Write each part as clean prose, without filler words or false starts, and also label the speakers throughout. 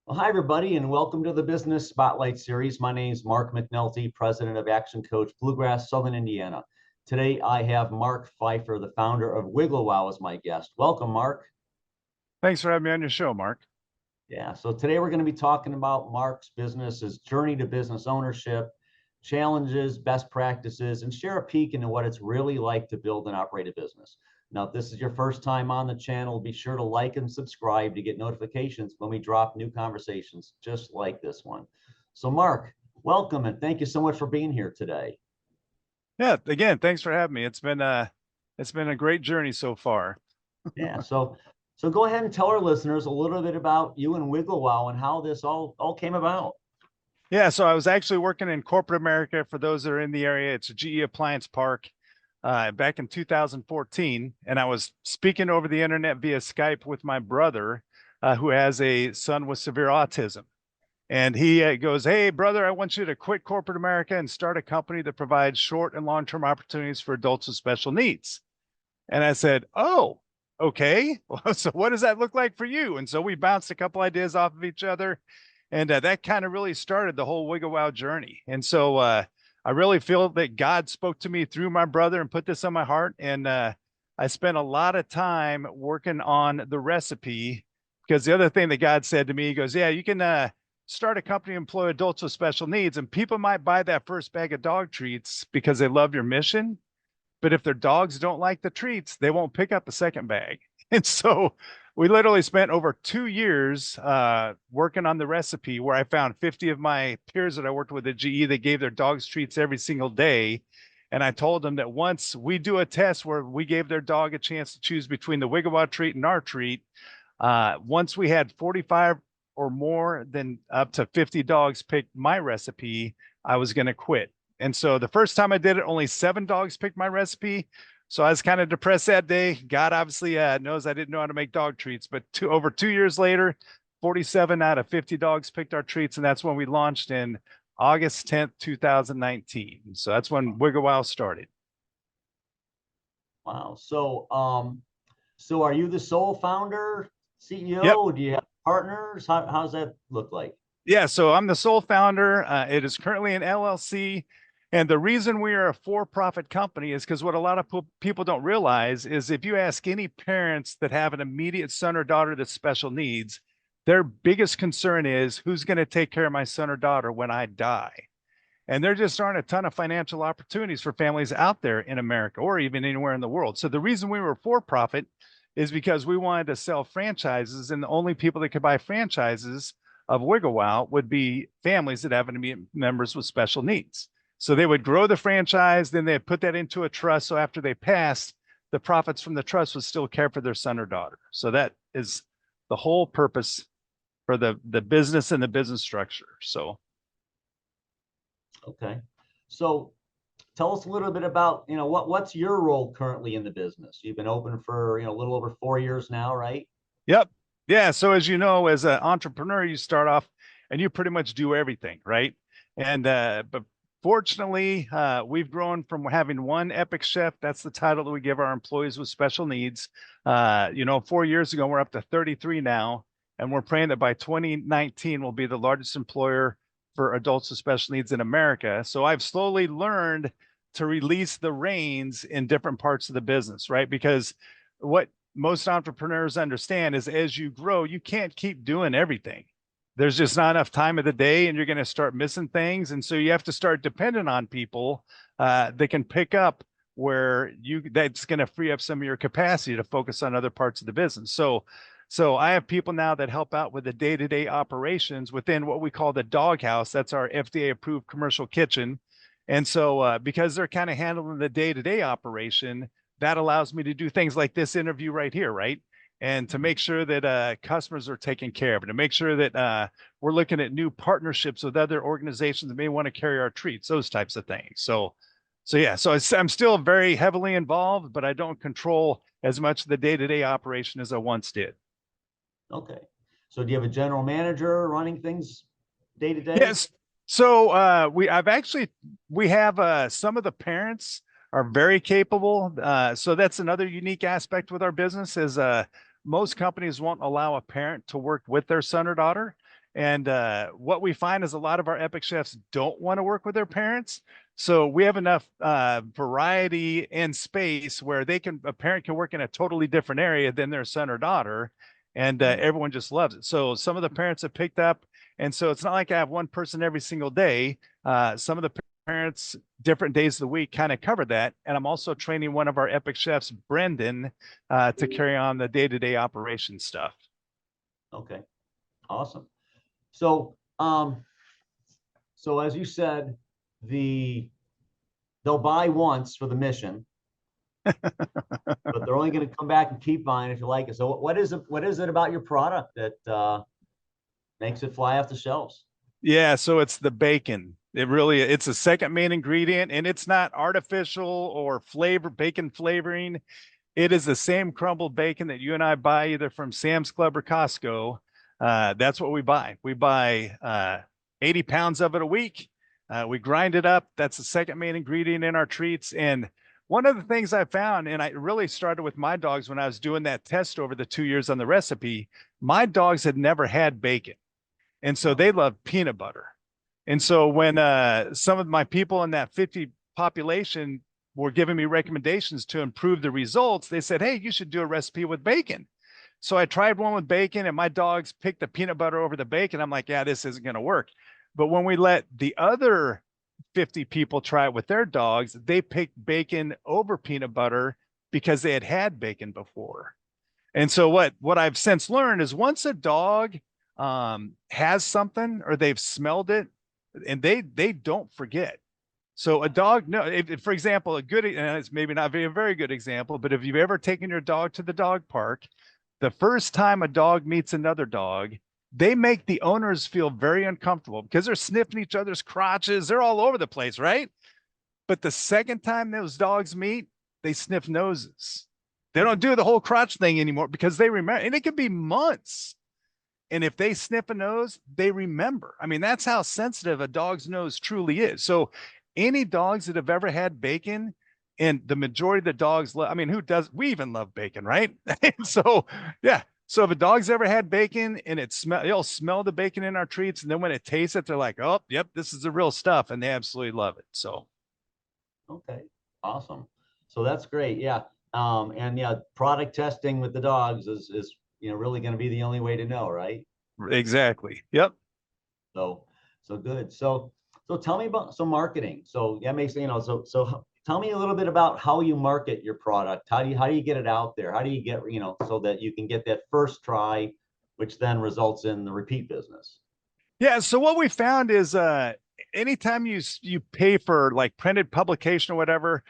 Speaker 1: Well, hi, everybody, and welcome to the Business Spotlight Series. My name is Mark McNulty, president of Action Coach Bluegrass, Southern Indiana. Today, I have Mark Pfeifer, the founder of WiggleWow, as my guest. Welcome, Mark.
Speaker 2: Thanks for having me on your show, Mark.
Speaker 1: Yeah, so today we're going to be talking about Mark's business, his journey to business ownership, challenges, best practices, and share a peek into what it's really like to build and operate a business. Now, if this is your first time on the channel, be sure to like and subscribe to get notifications when we drop new conversations just like this one. So, Mark, welcome and thank you so much for being here today.
Speaker 2: Yeah, again, thanks for having me. It's been a great journey so far.
Speaker 1: Yeah, so go ahead and tell our listeners a little bit about you and WiggleWow and how this all came about.
Speaker 2: Yeah, so I was actually working in corporate America. For those that are in the area, it's a GE Appliance Park back in 2014. And I was speaking over the internet via Skype with my brother, who has a son with severe autism. And he goes, "Hey, brother, I want you to quit corporate America and start a company that provides short and long-term opportunities for adults with special needs." And I said, "Oh, okay. Well, so what does that look like for you?" And so we bounced a couple ideas off of each other. And that kind of really started the whole WiggleWow journey. And so I really feel that God spoke to me through my brother and put this on my heart. And I spent a lot of time working on the recipe, because the other thing that God said to me, he goes, "Yeah, you can start a company, employ adults with special needs, and people might buy that first bag of dog treats because they love your mission. But if their dogs don't like the treats, they won't pick up the second bag." And so we literally spent over 2 years working on the recipe, where I found 50 of my peers that I worked with at GE that gave their dogs treats every single day. And I told them that once we do a test where we gave their dog a chance to choose between the WiggleWow treat and our treat, once we had 45 or more than up to 50 dogs pick my recipe, I was going to quit. And so the first time I did it, only 7 dogs picked my recipe. So I was kind of depressed that day. God obviously knows I didn't know how to make dog treats, but over 2 years later, 47 out of 50 dogs picked our treats. And that's when we launched in August 10th, 2019. So that's when WiggleWow started.
Speaker 1: Wow. So are you the sole founder,
Speaker 2: Yep.
Speaker 1: CEO? Do you have partners? How's that look like?
Speaker 2: Yeah, so I'm the sole founder. It is currently an LLC. And the reason we are a for-profit company is because what a lot of people don't realize is, if you ask any parents that have an immediate son or daughter that's special needs, their biggest concern is, who's going to take care of my son or daughter when I die? And there just aren't a ton of financial opportunities for families out there in America or even anywhere in the world. So the reason we were for profit is because we wanted to sell franchises, and the only people that could buy franchises of WiggleWow would be families that have immediate members with special needs. So they would grow the franchise, then they'd put that into a trust. So after they passed, the profits from the trust would still care for their son or daughter. So that is the whole purpose for the business and the business structure. So
Speaker 1: Okay. So tell us a little bit about, what's your role currently in the business? You've been open for, a little over 4 years now, right?
Speaker 2: yep. Yeah. So as you know, as an entrepreneur, you start off and you pretty much do everything, right? And but fortunately, we've grown from having one epic chef. That's the title that we give our employees with special needs. 4 years ago, we're up to 33 now, and we're praying that by 2019 we'll be the largest employer for adults with special needs in America. So I've slowly learned to release the reins in different parts of the business, right? Because what most entrepreneurs understand is, as you grow, you can't keep doing everything. There's just not enough time of the day, and you're going to start missing things. And so you have to start depending on people that can pick up where that's going to free up some of your capacity to focus on other parts of the business. So I have people now that help out with the day-to-day operations within what we call the doghouse. That's our FDA approved commercial kitchen. And so because they're kind of handling the day-to-day operation, that allows me to do things like this interview right here, right? And to make sure that customers are taken care of, and to make sure that we're looking at new partnerships with other organizations that may want to carry our treats, those types of things. So yeah, so I'm still very heavily involved, but I don't control as much of the day-to-day operation as I once did.
Speaker 1: Okay. So do you have a general manager running things day to day?
Speaker 2: Yes. So we have some of the parents are very capable. So that's another unique aspect with our business is most companies won't allow a parent to work with their son or daughter. And what we find is a lot of our epic chefs don't want to work with their parents. So we have enough variety and space where a parent can work in a totally different area than their son or daughter. And everyone just loves it. So some of the parents have picked up. And so it's not like I have one person every single day. Some of the parents, different days of the week, kind of cover that. And I'm also training one of our epic chefs, Brendan, to carry on the day-to-day operation stuff.
Speaker 1: Okay, awesome. So, so as you said, they'll buy once for the mission, but they're only going to come back and keep buying if you like it. So, what is it about your product that makes it fly off the shelves?
Speaker 2: Yeah, so it's the bacon. It's a second main ingredient, and it's not artificial or bacon flavoring. It is the same crumbled bacon that you and I buy either from Sam's Club or Costco. That's what we buy. We buy 80 pounds of it a week. We grind it up. That's the second main ingredient in our treats. And one of the things I found, and I really started with my dogs when I was doing that test over the 2 years on the recipe, my dogs had never had bacon. And so they love peanut butter. And so when some of my people in that 50 population were giving me recommendations to improve the results, they said, hey, you should do a recipe with bacon. So I tried one with bacon and my dogs picked the peanut butter over the bacon. I'm like, yeah, this isn't going to work. But when we let the other 50 people try it with their dogs, they picked bacon over peanut butter because they had bacon before. And so what I've since learned is once a dog has something or they've smelled it, and they don't forget. So a dog, no, for example, and it's maybe not a very good example, but if you've ever taken your dog to the dog park, the first time a dog meets another dog, they make the owners feel very uncomfortable because they're sniffing each other's crotches. They're all over the place, right? But the second time those dogs meet, they sniff noses. They don't do the whole crotch thing anymore because they remember, and it could be months. And if they sniff a nose, they remember. I mean, that's how sensitive a dog's nose truly is. So any dogs that have ever had bacon, and the majority of the dogs love, I mean, we even love bacon, right? So, yeah. So if a dog's ever had bacon and they'll smell the bacon in our treats. And then when it tastes it, they're like, oh, yep, this is the real stuff. And they absolutely love it. So.
Speaker 1: Okay, awesome. So that's great. Yeah. And yeah, product testing with the dogs is really going to be the only way to know, right?
Speaker 2: Exactly. Yep.
Speaker 1: So good. So tell me about some marketing. So yeah, so tell me a little bit about how you market your product. How do you get it out there? How do you get, so that you can get that first try, which then results in the repeat business?
Speaker 2: Yeah. So what we found is anytime you pay for like printed publication or whatever,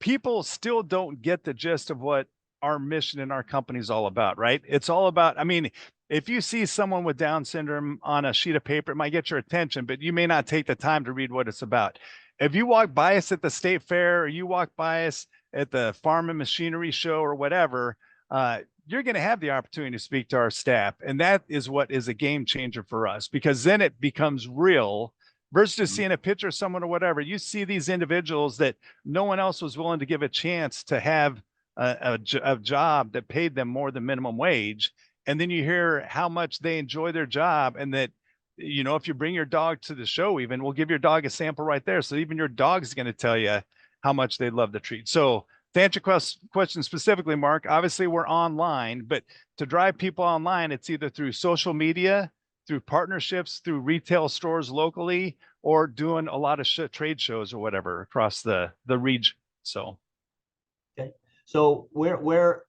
Speaker 2: people still don't get the gist of what our mission and our company is all about, right? It's all about, I mean, if you see someone with Down syndrome on a sheet of paper, it might get your attention, but you may not take the time to read what it's about. If you walk by us at the state fair or you walk by us at the farm and machinery show or whatever, you're going to have the opportunity to speak to our staff. And that is what is a game changer for us, because then it becomes real versus just seeing a picture of someone or whatever. You see these individuals that no one else was willing to give a chance to have a job that paid them more than minimum wage. And then you hear how much they enjoy their job, and that, if you bring your dog to the show, even we'll give your dog a sample right there. So even your dog's going to tell you how much they love the treat. So to answer your question specifically, Mark, obviously we're online, but to drive people online, it's either through social media, through partnerships, through retail stores locally, or doing a lot of trade shows or whatever across the region. So.
Speaker 1: Okay. So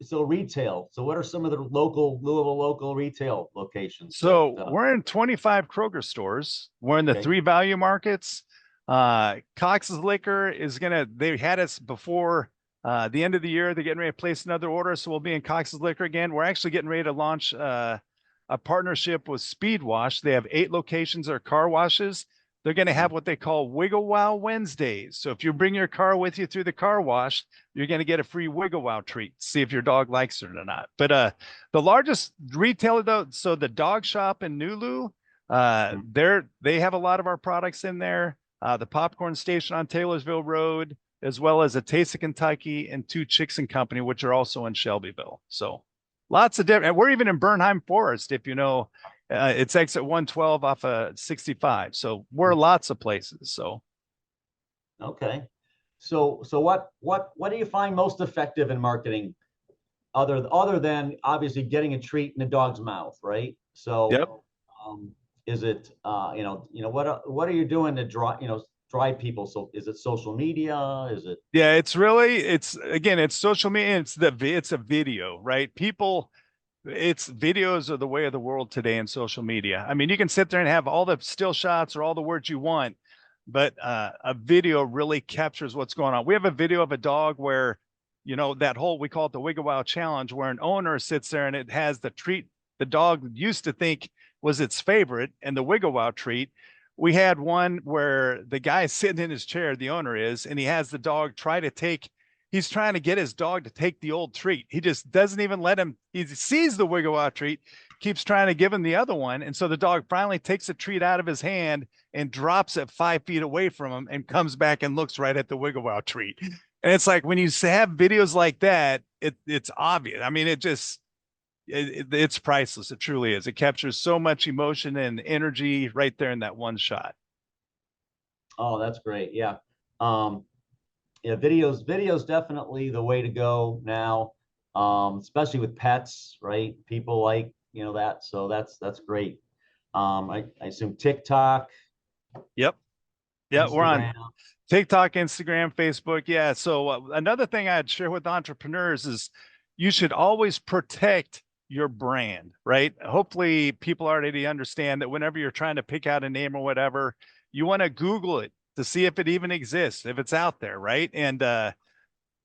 Speaker 1: so retail. So what are some of the Louisville local retail locations?
Speaker 2: So we're in 25 Kroger stores. We're in the 3 value markets. Cox's Liquor they had us before the end of the year. They're getting ready to place another order. So we'll be in Cox's Liquor again. We're actually getting ready to launch a partnership with Speed Wash. They have 8 locations or car washes. They're going to have what they call WiggleWow Wednesdays. So if you bring your car with you through the car wash, you're going to get a free WiggleWow treat. See if your dog likes it or not. But the largest retailer, though, so the dog shop in Nulu, they have a lot of our products in there. The popcorn station on Taylorsville Road, as well as a Taste of Kentucky and 2 Chicks and Company, which are also in Shelbyville. So lots of different. And we're even in Bernheim Forest, if you know It's exit 112 off of 65. So we're lots of places. So
Speaker 1: Okay. So what do you find most effective in marketing other than obviously getting a treat in the dog's mouth, right? So
Speaker 2: yep.
Speaker 1: is it what are you doing to drive people? So is it social media? Is it
Speaker 2: Yeah, it's again, it's social media. It's a video, right? People, it's videos are the way of the world today in social media. I mean, you can sit there and have all the still shots or all the words you want, but a video really captures what's going on. We have a video of a dog where, that whole, we call it the WiggleWow challenge, where an owner sits there and it has the treat the dog used to think was its favorite and the WiggleWow treat. We had one where the guy's sitting in his chair, the owner is, and he has the dog he's trying to get his dog to take the old treat. He just doesn't even let him, he sees the WiggleWow treat, keeps trying to give him the other one. And so the dog finally takes the treat out of his hand and drops it 5 feet away from him and comes back and looks right at the WiggleWow treat. And it's like, when you have videos like that, it's obvious. I mean, it's priceless. It truly is. It captures so much emotion and energy right there in that one shot.
Speaker 1: Oh, that's great. Yeah. Yeah, videos definitely the way to go now. Especially with pets, right? People like, that. So that's great. I assume TikTok,
Speaker 2: Yep. Yeah, we're on
Speaker 1: Instagram.
Speaker 2: TikTok, Instagram, Facebook. Yeah. So another thing I'd share with entrepreneurs is you should always protect your brand, right? Hopefully people already understand that whenever you're trying to pick out a name or whatever, you want to Google it to see if it even exists, if it's out there, right? And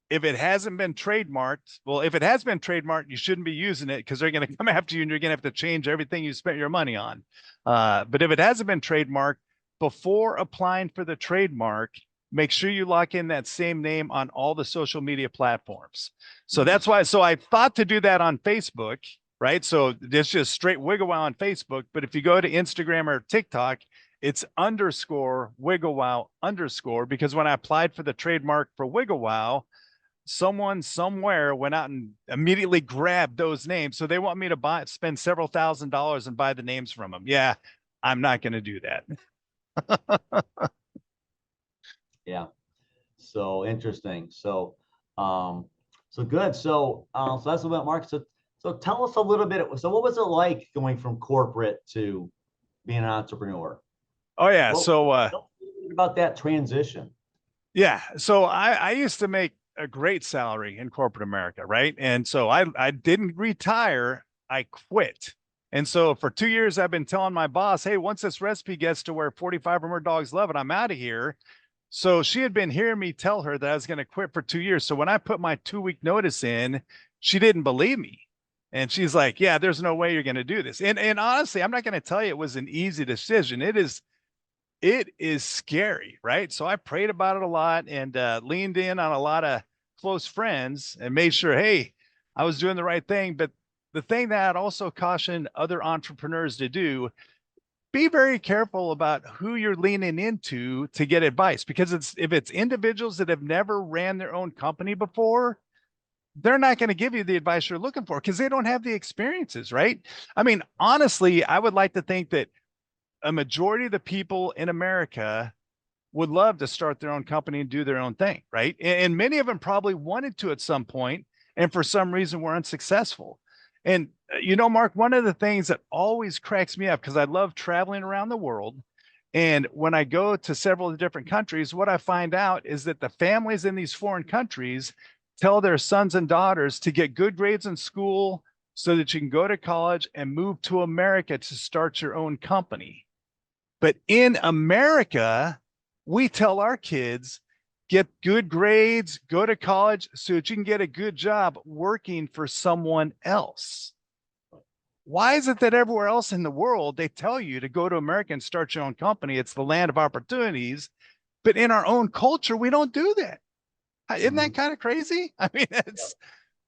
Speaker 2: if it hasn't been trademarked, well, if it has been trademarked, you shouldn't be using it because they're going to come after you and you're going to have to change everything you spent your money on. But if it hasn't been trademarked, before applying for the trademark, make sure you lock in that same name on all the social media platforms. So that's why, so I thought to do that on Facebook, right? So it's just straight WiggleWow on Facebook. But if you go to Instagram or TikTok, it's _WiggleWow_, because when I applied for the trademark for WiggleWow, someone somewhere went out and immediately grabbed those names. So they want me to spend several $1,000s and buy the names from them. Yeah, I'm not going to do that.
Speaker 1: Yeah. So interesting. So good. So that's about Mark. So tell us a little bit. So what was it like going from corporate to being an entrepreneur?
Speaker 2: Oh yeah.
Speaker 1: Well,
Speaker 2: So
Speaker 1: tell us a little bit about that transition.
Speaker 2: yeah. So I used to make a great salary in corporate America, right? And so I didn't retire, I quit. And so for 2 years, I've been telling my boss, hey, once this recipe gets to where 45 or more dogs love it, I'm out of here. So she had been hearing me tell her that I was going to quit for 2 years. So when I put my 2 week notice in, she didn't believe me. And she's like, yeah, there's no way you're going to do this. And honestly, I'm not going to tell you it was an easy decision. It is scary, right? So I prayed about it a lot and leaned in on a lot of close friends and made sure, hey, I was doing the right thing. But the thing that I'd also caution other entrepreneurs to do, be very careful about who you're leaning into to get advice, because if it's individuals that have never ran their own company before, they're not going to give you the advice you're looking for because they don't have the experiences, right? I mean, honestly, I would like to think that a majority of the people in America would love to start their own company and do their own thing, right? And many of them probably wanted to at some point, and for some reason were unsuccessful. And Mark, one of the things that always cracks me up, because I love traveling around the world, and when I go to several of the different countries, what I find out is that the families in these foreign countries tell their sons and daughters to get good grades in school so that you can go to college and move to America to start your own company. But in America, we tell our kids, get good grades, go to college so that you can get a good job working for someone else. Why is it that everywhere else in the world, they tell you to go to America and start your own company? It's the land of opportunities. But in our own culture, we don't do that. Isn't that kind of crazy? I mean,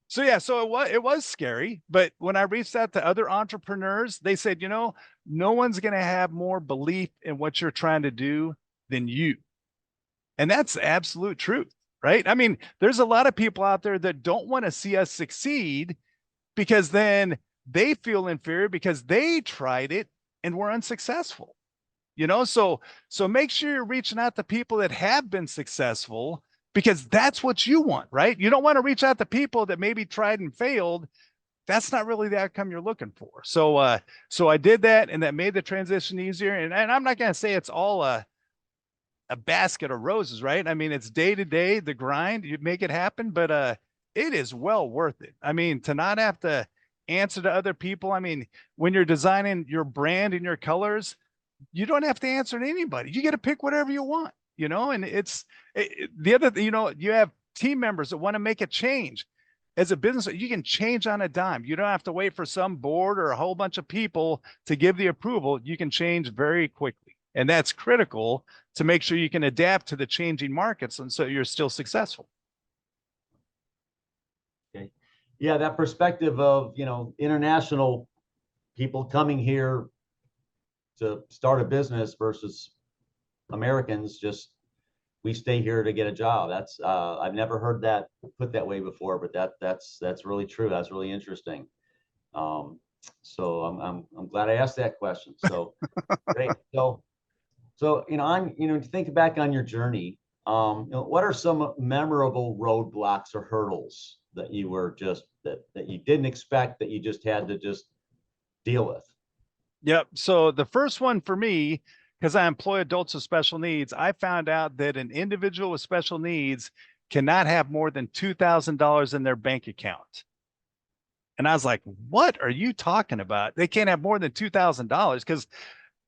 Speaker 2: so yeah, so it was scary. But when I reached out to other entrepreneurs, they said, no one's going to have more belief in what you're trying to do than you. And that's absolute truth, right? I mean, there's a lot of people out there that don't want to see us succeed, because then they feel inferior because they tried it and were unsuccessful. So make sure you're reaching out to people that have been successful, because that's what you want, right? You don't want to reach out to people that maybe tried and failed. That's not really the outcome you're looking for. So I did that, and that made the transition easier. And I'm not going to say it's all a basket of roses, right? I mean, it's day to day, the grind, you make it happen, but it is well worth it. I mean, to not have to answer to other people. I mean, when you're designing your brand and your colors, you don't have to answer to anybody. You get to pick whatever you want, and the other, you have team members that want to make a change. As a business, you can change on a dime. You don't have to wait for some board or a whole bunch of people to give the approval. You can change very quickly. And that's critical to make sure you can adapt to the changing markets, and so you're still successful.
Speaker 1: Okay. Yeah, that perspective of, international people coming here to start a business versus Americans we stay here to get a job. That's I've never heard that put that way before, but that's really true. That's really interesting. So I'm glad I asked that question. So great. So to think back on your journey, what are some memorable roadblocks or hurdles that you were that you didn't expect, that you just had to just deal with?
Speaker 2: Yep. So the first one for me, because I employ adults with special needs, I found out that an individual with special needs cannot have more than $2,000 in their bank account. And I was like, what are you talking about? They can't have more than $2,000, because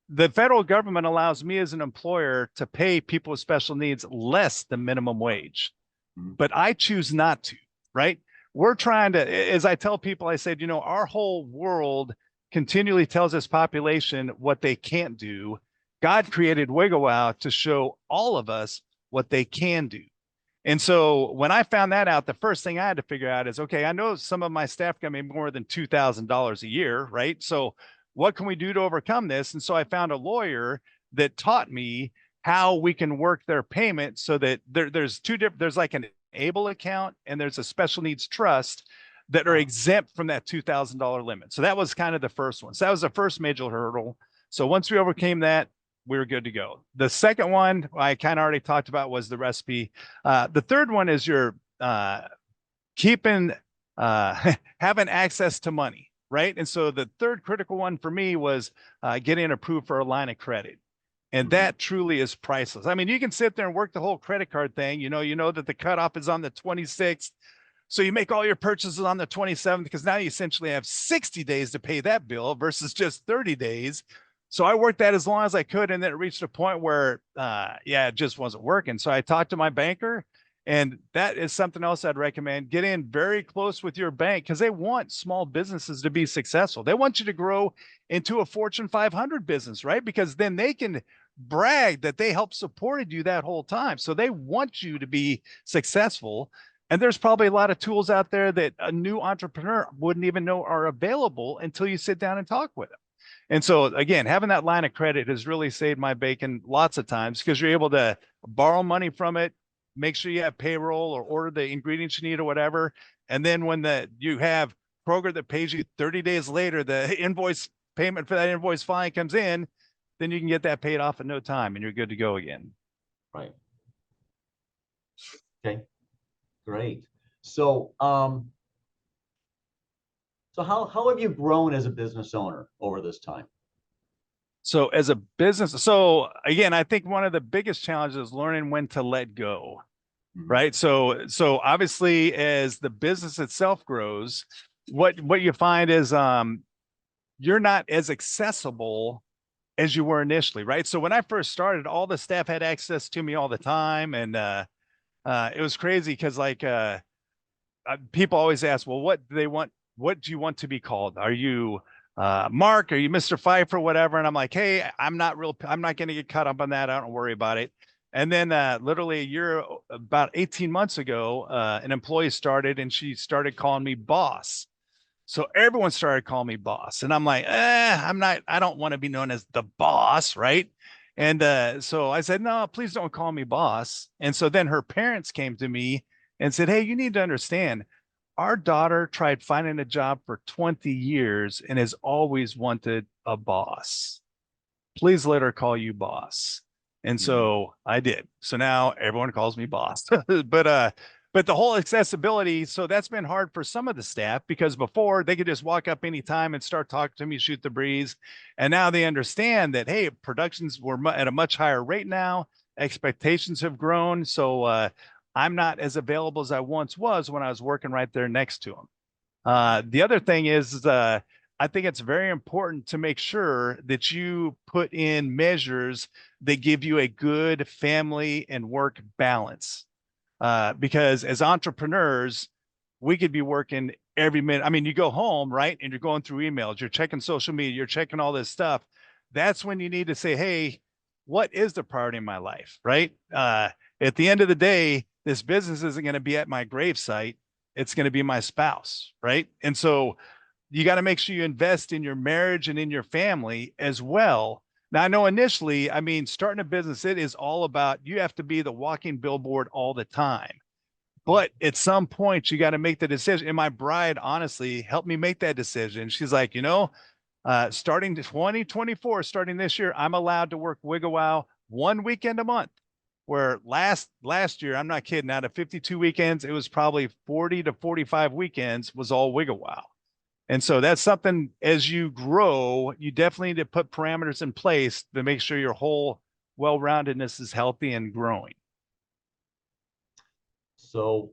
Speaker 2: the federal government allows me as an employer to pay people with special needs less than minimum wage. But I choose not to, right? We're trying to, as I tell people, I said, our whole world continually tells this population what they can't do. God created WiggleWow to show all of us what they can do. And so when I found that out, the first thing I had to figure out is, okay, I know some of my staff can make more than $2,000 a year, right? So what can we do to overcome this? And so I found a lawyer that taught me how we can work their payment, so that there's two different, there's like an ABLE account and there's a special needs trust that are exempt from that $2,000 limit. So that was kind of the first one. So that was the first major hurdle. So once we overcame that, we were good to go. The second one I kind of already talked about was the recipe. The third one is your keeping having access to money, right? And so the third critical one for me was getting approved for a line of credit. And that truly is priceless. I mean, you can sit there and work the whole credit card thing. You know that the cutoff is on the 26th. So you make all your purchases on the 27th, because now you essentially have 60 days to pay that bill versus just 30 days. So I worked that as long as I could. And then it reached a point where, it just wasn't working. So I talked to my banker, and that is something else I'd recommend. Get in very close with your bank, because they want small businesses to be successful. They want you to grow into a Fortune 500 business, right? Because then they can brag that they helped supported you that whole time. So they want you to be successful. And there's probably a lot of tools out there that a new entrepreneur wouldn't even know are available until you sit down and talk with them. And so again, having that line of credit has really saved my bacon lots of times, because you're able to borrow money from it, make sure you have payroll or order the ingredients you need or whatever. And then when you have Kroger that pays you 30 days later, the invoice payment for that invoice finally comes in, then you can get that paid off in no time and you're good to go again.
Speaker 1: Right. Okay. Great. So, so how have you grown as a business owner over this time?
Speaker 2: So as a business, so again, I think one of the biggest challenges is learning when to let go, right? So obviously, as the business itself grows, what you find is you're not as accessible as you were initially, right? So when I first started, all the staff had access to me all the time, and it was crazy because people always ask, well, what do they want? What do you want to be called? Are you Mark? Are you Mr. Pfeifer? Whatever. And I'm like, hey, I'm not going to get caught up on that. I don't worry about it. And then literally a year, about 18 months ago, an employee started, and she started calling me boss. So everyone started calling me boss. And I'm like, I don't want to be known as the boss, right? And so I said, no, please don't call me boss. And so then her parents came to me and said, hey, you need to understand, our daughter tried finding a job for 20 years and has always wanted a boss. Please let her call you boss. And so I did. So now everyone calls me boss. But the whole accessibility, so that's been hard for some of the staff because before they could just walk up anytime and start talking to me, shoot the breeze. And now they understand that, hey, productions were at a much higher rate now. Expectations have grown. So I'm not as available as I once was when I was working right there next to them. The other thing is, I think it's very important to make sure that you put in measures that give you a good family and work balance. Because as entrepreneurs, we could be working every minute. I mean, you go home, right? And you're going through emails, you're checking social media, you're checking all this stuff. That's when you need to say, hey, what is the priority in my life, right? At the end of the day, this business isn't going to be at my gravesite. It's going to be my spouse, right? And so you got to make sure you invest in your marriage and in your family as well. Now, I know initially, I mean, starting a business, it is all about you have to be the walking billboard all the time. But at some point, you got to make the decision. And my bride, honestly, helped me make that decision. She's like, starting 2024, starting this year, I'm allowed to work WiggleWow one weekend a month. Where last year, I'm not kidding, out of 52 weekends, it was probably 40 to 45 weekends was all WiggleWow. And so that's something as you grow, you definitely need to put parameters in place to make sure your whole well-roundedness is healthy and growing.
Speaker 1: So,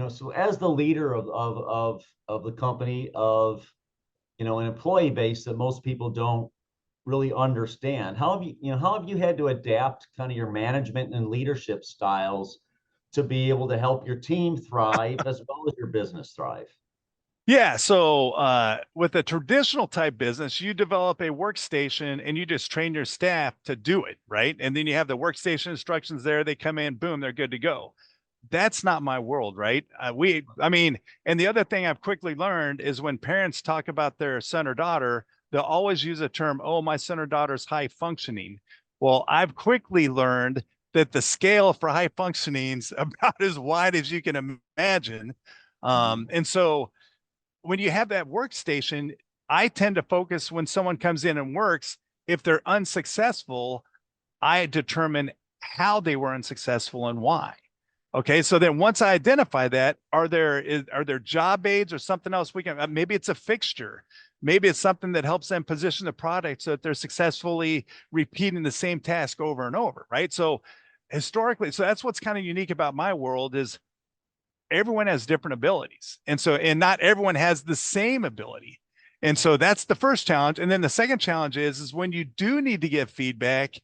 Speaker 1: so as the leader of the company, of an employee base that most people don't really understand, how have you had to adapt kind of your management and leadership styles to be able to help your team thrive as well as your business thrive?
Speaker 2: Yeah. So with a traditional type business, you develop a workstation and you just train your staff to do it, right? And then you have the workstation instructions there. They come in, boom, they're good to go. That's not my world, right? And the other thing I've quickly learned is when parents talk about their son or daughter, they'll always use a term, oh, my son or daughter's high functioning. Well, I've quickly learned that the scale for high functioning is about as wide as you can imagine. And so when you have that workstation, I tend to focus when someone comes in and works, if they're unsuccessful, I determine how they were unsuccessful and why. Okay, so then once I identify that, are there job aids or something else we can, maybe it's a fixture, maybe it's something that helps them position the product so that they're successfully repeating the same task over and over, right? So historically, so that's what's kind of unique about my world is everyone has different abilities. And not everyone has the same ability. And so that's the first challenge. And then the second challenge is when you do need to give feedback,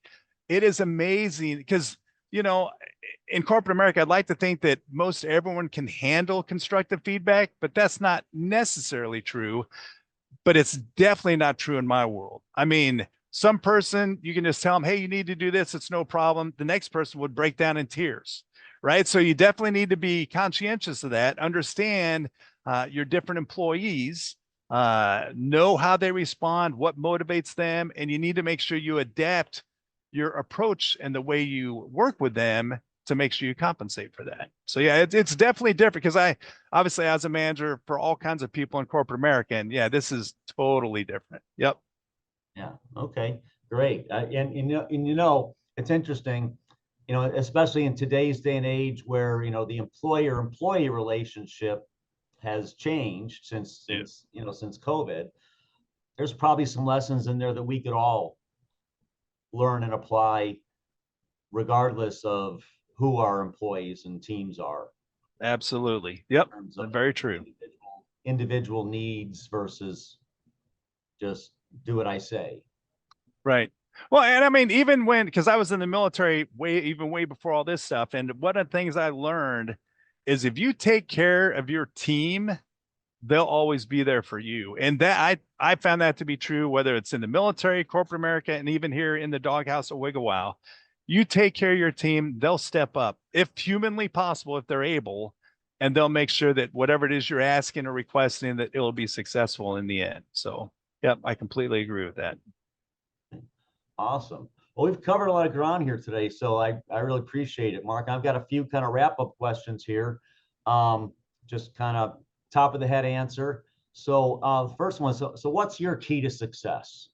Speaker 2: it is amazing because, in corporate America, I'd like to think that most everyone can handle constructive feedback, but that's not necessarily true. But it's definitely not true in my world. I mean, some person, you can just tell them, hey, you need to do this. It's no problem. The next person would break down in tears, right? So you definitely need to be conscientious of that, understand your different employees, know how they respond, what motivates them, and you need to make sure you adapt your approach and the way you work with them to make sure you compensate for that. So yeah, it's definitely different because I obviously as a manager for all kinds of people in corporate America, and yeah, this is totally different. Yep.
Speaker 1: Yeah. Okay. Great. It's interesting, especially in today's day and age where, the employer-employee relationship has changed since COVID. There's probably some lessons in there that we could all learn and apply regardless of who our employees and teams are.
Speaker 2: Absolutely. Yep. Very true.
Speaker 1: Individual needs versus just do what I say.
Speaker 2: Right. Well, and I mean, even because I was in the military way before all this stuff, and one of the things I learned is if you take care of your team, they'll always be there for you. And that I found that to be true, whether it's in the military, corporate America, and even here in the doghouse at WiggleWow. You take care of your team, they'll step up if humanly possible, if they're able, and they'll make sure that whatever it is you're asking or requesting, that it'll be successful in the end. So, yep, I completely agree with that.
Speaker 1: Awesome. Well, we've covered a lot of ground here today, so I really appreciate it, Mark. I've got a few kind of wrap-up questions here. just kind of top of the head answer. So first one, so what's your key to success?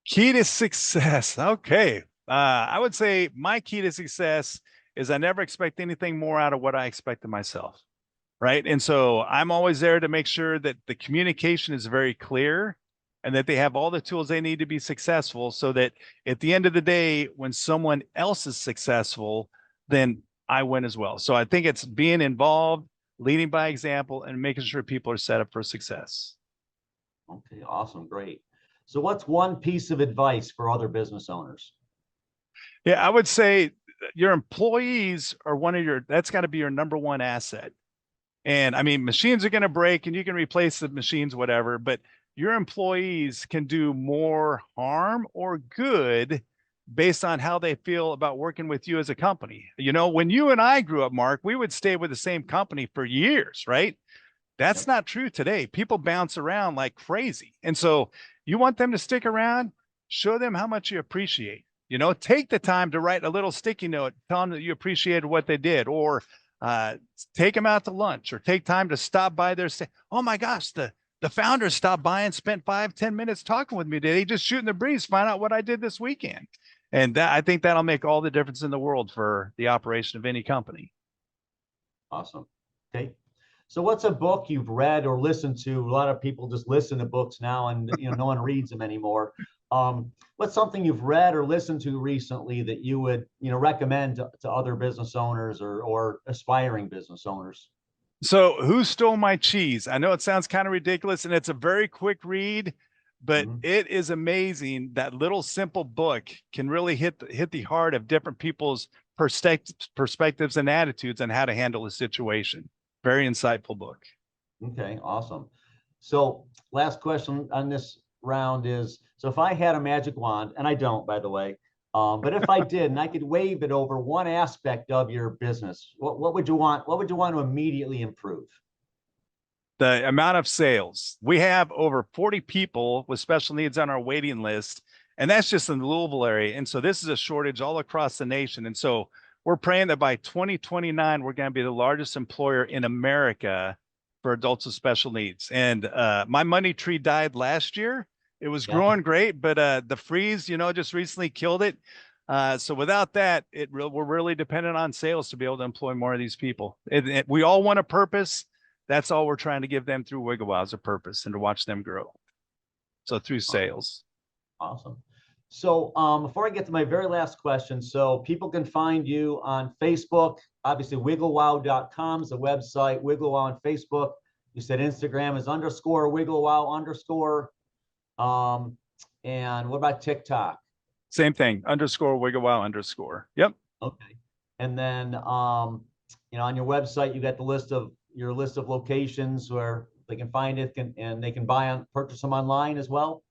Speaker 2: Key to success. Okay. I would say my key to success is I never expect anything more out of what I expect of myself. Right. And so I'm always there to make sure that the communication is very clear and that they have all the tools they need to be successful so that at the end of the day, when someone else is successful, then I win as well. So I think it's being involved, leading by example, and making sure people are set up for success.
Speaker 1: Okay, awesome, great. So what's one piece of advice for other business owners?
Speaker 2: Yeah, I would say your employees are that's got to be your number one asset. And I mean, machines are going to break and you can replace the machines, whatever, but your employees can do more harm or good based on how they feel about working with you as a company. You know, when you and I grew up, Mark, we would stay with the same company for years, right? That's
Speaker 1: Yep.
Speaker 2: not true today. People bounce around like crazy. And so you want them to stick around, show them how much you appreciate. You know, take the time to write a little sticky note, tell them that you appreciated what they did, or uh, take them out to lunch, or take time to stop by their. Oh my gosh, the founder stopped by and spent 5-10 minutes talking with me today, just shooting the breeze, find out what I did this weekend. And that, I think that'll make all the difference in the world for the operation of any company.
Speaker 1: Awesome. Okay. So what's a book you've read or listened to? A lot of people just listen to books now and no one reads them anymore. What's something you've read or listened to recently that you would recommend to other business owners or aspiring business owners?
Speaker 2: So, Who Stole My Cheese? I know it sounds kind of ridiculous and it's a very quick read, but it is amazing that little simple book can really hit the heart of different people's perspectives and attitudes on how to handle a situation. Very insightful book.
Speaker 1: Okay, awesome. So last question on this round is, so if I had a magic wand, and I don't, by the way, but if I did and I could wave it over one aspect of your business, what would you want? What would you want to immediately improve?
Speaker 2: The amount of sales. We have over 40 people with special needs on our waiting list, and that's just in the Louisville area. And so this is a shortage all across the nation. And so we're praying that by 2029, we're going to be the largest employer in America for adults with special needs. And my money tree died last year. It was growing great, but the freeze, just recently killed it. So without that, we're really dependent on sales to be able to employ more of these people. We all want a purpose. That's all we're trying to give them through WiggleWow is a purpose and to watch them grow. So through sales.
Speaker 1: Awesome. So before I get to my very last question, so people can find you on Facebook. Obviously, WiggleWow.com is the website. WiggleWow on Facebook. You said Instagram is _WiggleWow_. And what about TikTok?
Speaker 2: Same thing. _WiggleWow_. Yep.
Speaker 1: Okay. And then on your website, you got the list of locations where they can find it and they can purchase them online as well.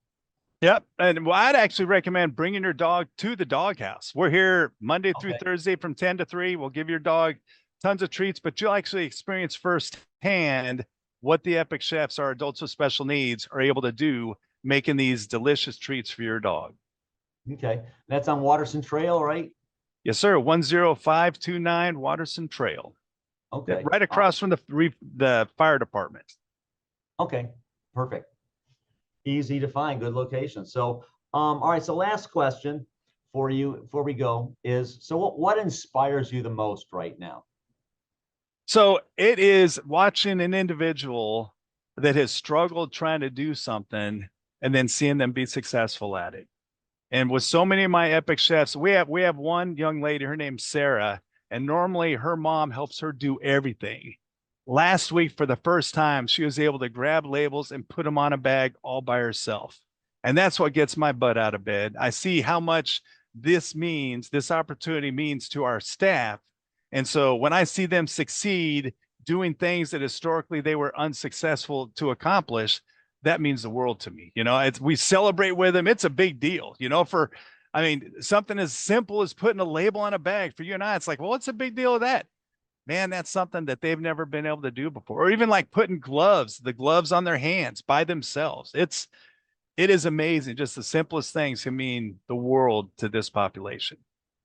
Speaker 2: Yep. And I'd actually recommend bringing your dog to the doghouse. We're here Monday through Thursday from 10 to 3. We'll give your dog tons of treats, but you'll actually experience firsthand what the epic chefs, our adults with special needs, are able to do making these delicious treats for your dog.
Speaker 1: Okay. That's on Waterson Trail, right?
Speaker 2: Yes, sir. 10529 Waterson Trail.
Speaker 1: Okay.
Speaker 2: Right across from the fire department.
Speaker 1: Okay. Perfect. Easy to find, good location. So, all right. So last question for you before we go is, so what inspires you the most right now?
Speaker 2: So it is watching an individual that has struggled trying to do something and then seeing them be successful at it. And with so many of my epic chefs, we have one young lady, her name's Sarah, and normally her mom helps her do everything. Last week, for the first time, she was able to grab labels and put them on a bag all by herself. And that's what gets my butt out of bed. I see how much this opportunity means to our staff. And so when I see them succeed doing things that historically they were unsuccessful to accomplish, that means the world to me. We celebrate with them. It's a big deal, something as simple as putting a label on a bag for you and I, it's like, well, what's the big deal of that? Man, that's something that they've never been able to do before. Or even like putting the gloves on their hands by themselves. It is amazing. Just the simplest things can mean the world to this population.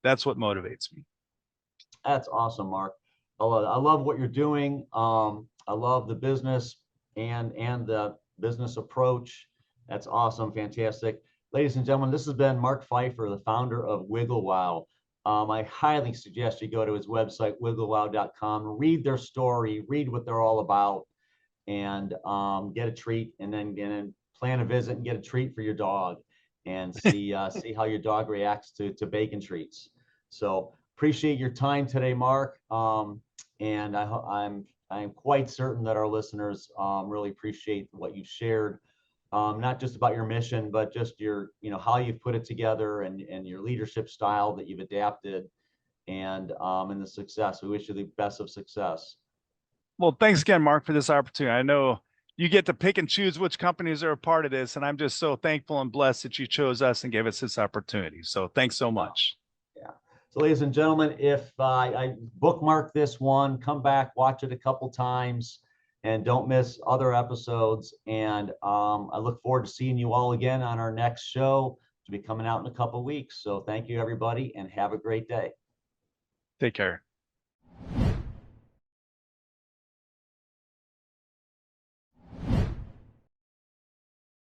Speaker 2: That's what motivates me.
Speaker 1: That's awesome, Mark. I love what you're doing. I love the business and the business approach. That's awesome. Fantastic. Ladies and gentlemen, this has been Mark Pfeifer, the founder of WiggleWow. I highly suggest you go to his website, wigglewow.com, read their story, read what they're all about, and get a treat, and then plan a visit and get a treat for your dog, and see see how your dog reacts to bacon treats. So appreciate your time today, Mark. And I'm quite certain that our listeners really appreciate what you've shared, not just about your mission, but just your, how you've put it together, and your leadership style that you've adapted, and the success. We wish you the best of success.
Speaker 2: Well, thanks again, Mark, for this opportunity. I know you get to pick and choose which companies are a part of this, and I'm just so thankful and blessed that you chose us and gave us this opportunity. So thanks so much.
Speaker 1: Yeah. So, ladies and gentlemen, if I bookmark this one, come back, watch it a couple times, and don't miss other episodes. And I look forward to seeing you all again on our next show to be coming out in a couple weeks. So thank you, everybody, and have a great day.
Speaker 2: Take care.